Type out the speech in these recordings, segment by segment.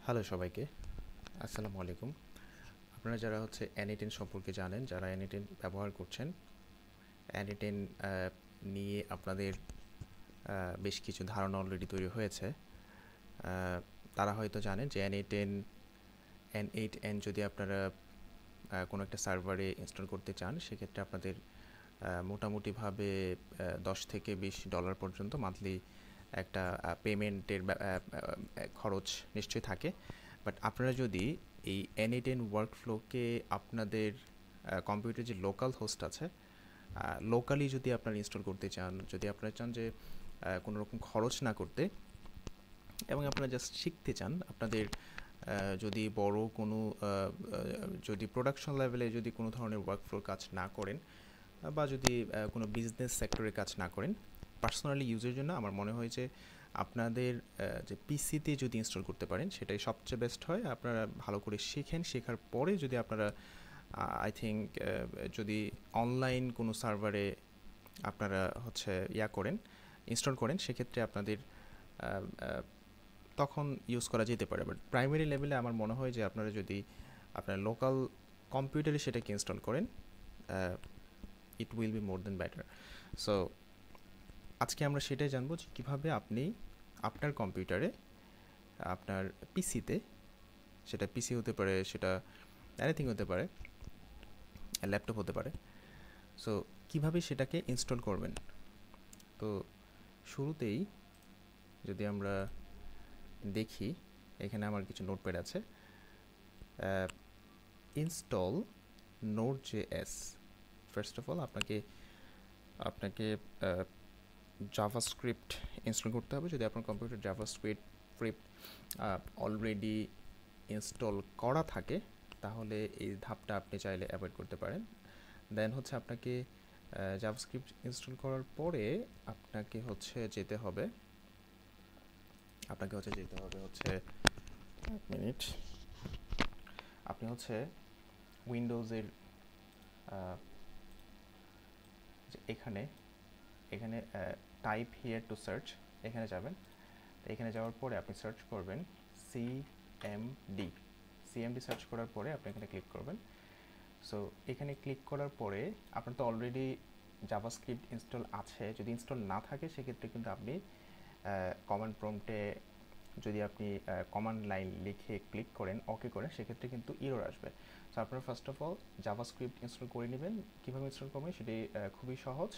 Hello সবাইকে, আসসালামু আলাইকুম। আপনারা যারা N18 সম্পর্কে জানেন, যারা N18 ব্যবহার করছেন, N18 নিয়ে আপনাদের বেশ কিছু ধারণা অলরেডি তৈরি হয়েছে। তারা হয়তো জানেন যে N8N যদি আপনারা কোনো একটা সার্ভারে ইনস্টল করতে চান, সেক্ষেত্রে আপনাদের মোটামুটিভাবে $10 থেকে $20 পর্যন্ত মান্থলি একটা পেমেন্টের খরচ নিশ্চয়ই থাকে। বাট আপনারা যদি এই N8N ওয়ার্কফ্লোকে আপনাদের কম্পিউটার যে লোকাল হোস্ট আছে, লোকালি যদি আপনারা ইনস্টল করতে চান, যদি আপনারা চান যে কোনো রকম খরচ না করতে এবং আপনারা জাস্ট শিখতে চান, আপনাদের যদি বড় কোনো যদি প্রোডাকশন লেভেলে যদি কোনো ধরনের ওয়ার্কফ্লোর কাজ না করেন বা যদি কোনো বিজনেস সেক্টরে কাজ না করেন, পার্সোনালি ইউজের জন্য আমার মনে হয় যে আপনাদের যে পিসিতে যদি ইনস্টল করতে পারেন সেটাই সবচেয়ে বেস্ট হয়। আপনারা ভালো করে শিখেন, শেখার পরে যদি আপনারা আই থিঙ্ক যদি অনলাইন কোনো সার্ভারে আপনারা করেন, ইনস্টল করেন, সেক্ষেত্রে আপনাদের তখন ইউজ করা যেতে পারে। বাট প্রাইমারি লেভেলে আমার মনে হয় যে আপনারা যদি আপনার লোকাল কম্পিউটারে সেটাকে ইনস্টল করেন, it will be more than better. So আজকে আমরা সেটাই জানবো যে কীভাবে আপনি আপনার কম্পিউটারে, আপনার পিসিতে, সেটা পিসি হতে পারে, সেটা এনিথিং হতে পারে, ল্যাপটপ হতে পারে, সো কীভাবে সেটাকে ইনস্টল করবেন। তো শুরুতেই যদি আমরা দেখি, এখানে আমার কিছু নোটপ্যাড আছে। Install Node.js। First of all আপনাকে আপনাকে জাভাস্ক্রিপ্ট ইনস্টল করতে হবে। যদি আপনার কম্পিউটার জাভাস্ক্রিপ্ট অলরেডি ইনস্টল করা থাকে, তাহলে এই ধাপটা আপনি চাইলে অ্যাভয়েড করতে পারেন। দেন আপনাকে জাভাস্ক্রিপ্ট ইনস্টল করার পরে আপনাকে যেতে হবে এক মিনিট। আপনি উইন্ডোজের এখানে এখানে টাইপ হিয়ার টু সার্চ, এখানে যাবেন। এখানে যাওয়ার পরে আপনি সার্চ করবেন সিএমডি। সিএমডি সার্চ করার পরে আপনি এখানে ক্লিক করবেন। সো এখানে ক্লিক করার পরে আপনার তো অলরেডি জাভাস্ক্রিপ্ট ইনস্টল আছে। যদি ইনস্টল না থাকে, সেক্ষেত্রে কিন্তু আপনি কমান্ড প্রম্পটে যদি আপনি কমান্ড লাইন লিখে ক্লিক করেন, ওকে করেন, সেক্ষেত্রে কিন্তু ইরর আসবে। সো আপনারা first of all JavaScript install করে নেবেন। কীভাবে ইনস্টল করবেন সেটি খুবই সহজ।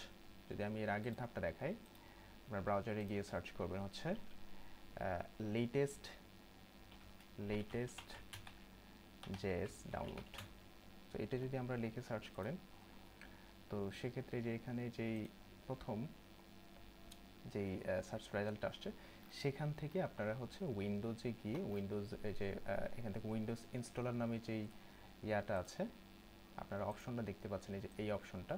যদি আমি এর আগের ধাপটা দেখাই, আপনার ব্রাউজারে গিয়ে সার্চ করবেন লেটেস্ট জেএস ডাউনলোড। তো এটা যদি আমরা লিখে সার্চ করেন, তো সেক্ষেত্রে যে এখানে যেই প্রথম যেই সার্চ রেজাল্ট আসছে, সেখান থেকে আপনারা উইন্ডোজে গিয়ে উইন্ডোজ যে এখান থেকে উইন্ডোজ ইনস্টলার নামে যেই ইয়াটা আছে, আপনারা অপশনটা দেখতে পাচ্ছেন, এই যে এই অপশনটা।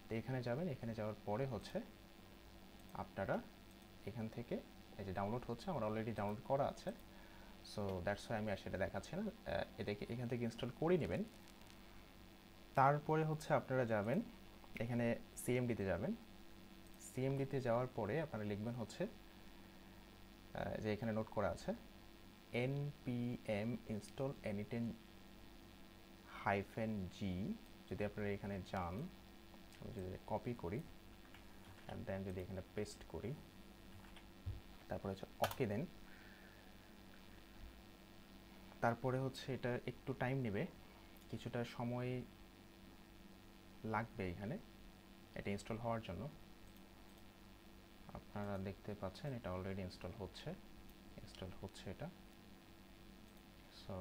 তো এখানে যাবেন। এখানে যাওয়ার পরে আপনারা এখান থেকে এই যে ডাউনলোড হচ্ছে, আমার অলরেডি ডাউনলোড করা আছে। সো দ্যাটস ওয়াই আমি আর সেটা দেখাচ্ছি না। এটাকে এখান থেকে ইনস্টল করে নেবেন। তারপরে আপনারা যাবেন এখানে সিএমডিতে যাবেন। সিএমডিতে যাওয়ার পরে আপনারা লিখবেন যে এখানে নোট করা আছে npm install n8n-g। যদি আপনারা এখানে যান, আমি যদি কপি করি অ্যান্ড দেন যদি এখানে পেস্ট করি, তারপরে ওকে দেন। তারপরে এটা একটু টাইম নেবে, কিছুটা সময় লাগবে এখানে এটা ইনস্টল হওয়ার জন্য। আপনারা দেখতে পাচ্ছেন এটা অলরেডি ইনস্টল হচ্ছে এটা। সো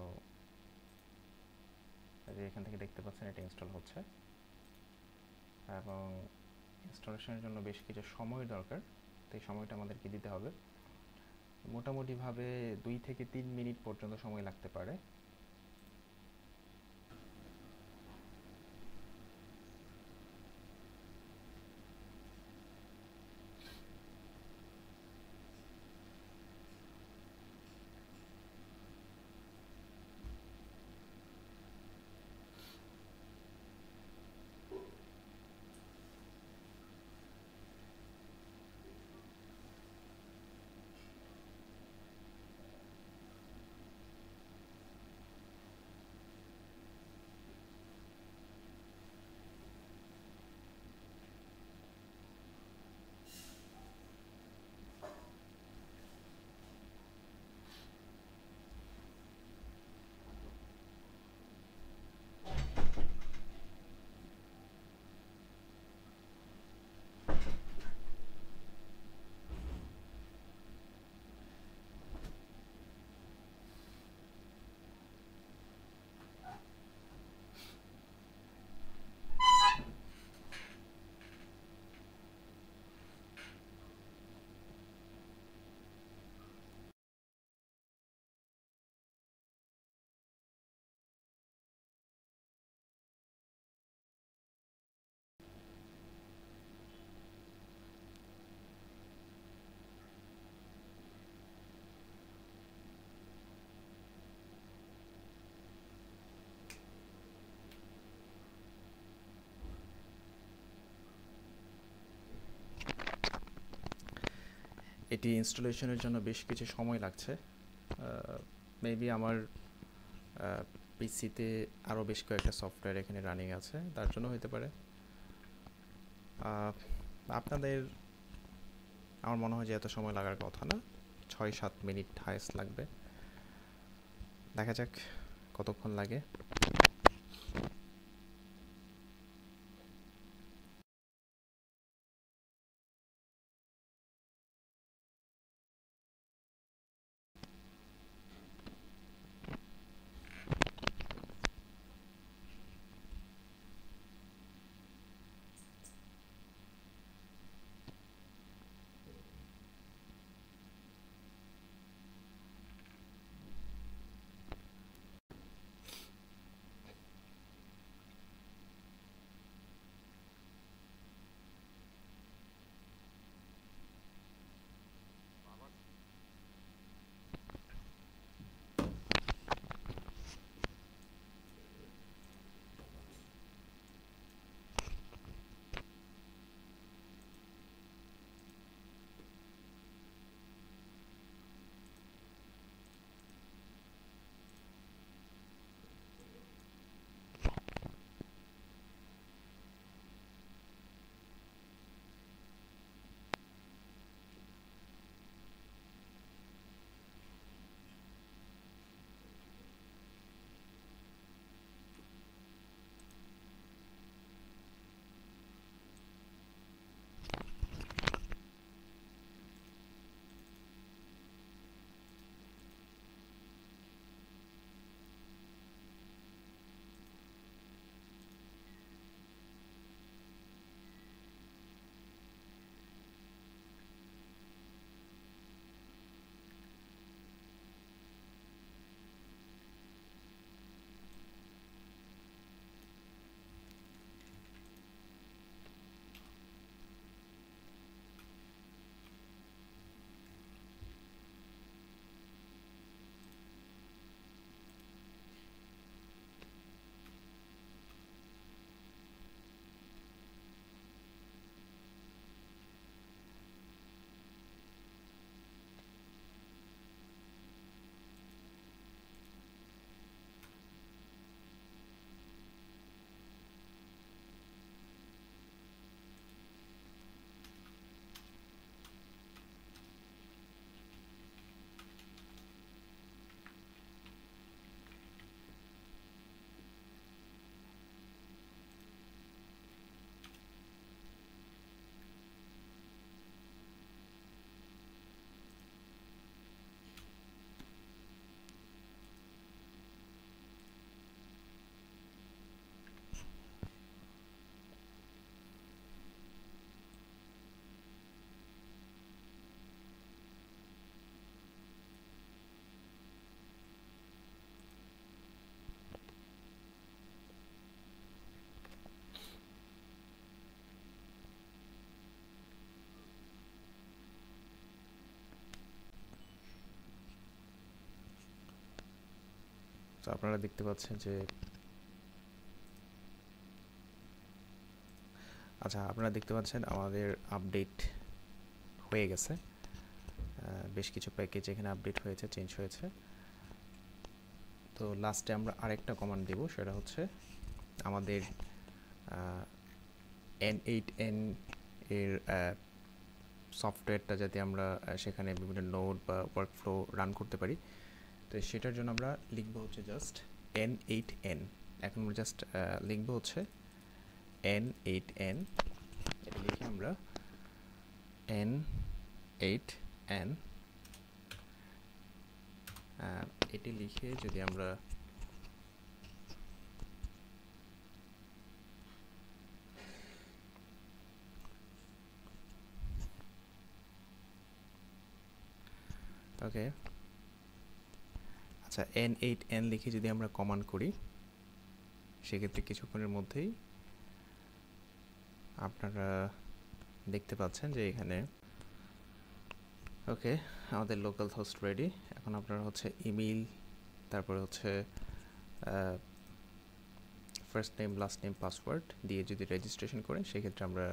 এখান থেকে দেখতে পাচ্ছেন এটা ইনস্টল হচ্ছে, এবং ইনস্টলেশনের জন্য বেশ কিছু সময় দরকার। তো এই সময়টা আমাদেরকে দিতে হবে। মোটামুটিভাবে 2 থেকে 3 মিনিট পর্যন্ত সময় লাগতে পারে। এটি ইনস্টলেশনের জন্য বেশ কিছু সময় লাগছে। মেবি আমার পিসিতে আরও বেশ কয়েকটা সফটওয়্যার এখানে রানিং আছে, তার জন্য হতে পারে। আপনাদের আমার মনে হয় যে এত সময় লাগার কথা না, 6-7 মিনিট হায়েস্ট লাগবে। দেখা যাক কতক্ষণ লাগে। তো আপনারা দেখতে পাচ্ছেন যে আপনারা দেখতে পাচ্ছেন আমাদের আপডেট হয়ে গেছে। বেশ কিছু প্যাকেজ এখানে আপডেট হয়েছে, চেঞ্জ হয়েছে। তো লাস্টে আমরা আরেকটা কমান্ড দেব, সেটা হচ্ছে আমাদের N8N এর সফটওয়্যারটা যাতে আমরা সেখানে বিভিন্ন নোড বা ওয়ার্কফ্লো রান করতে পারি। তো সেটার জন্য আমরা লিখব হচ্ছে জাস্ট N8N। এখন আমরা জাস্ট লিখব হচ্ছে N8N। এটা লিখে আমরা N8N এটি লিখে যদি আমরা ওকে N8N লিখে যদি আমরা কমান্ড করি, সেক্ষেত্রে কিছুক্ষণের মধ্যেই আপনারা দেখতে পাচ্ছেন যে এখানে ওকে আমাদের লোকাল হোস্ট রেডি। এখন আপনারা হচ্ছে ইমেইল, তারপরে হচ্ছে first name, last name, password দিয়ে যদি রেজিস্ট্রেশন করেন, সেক্ষেত্রে আমরা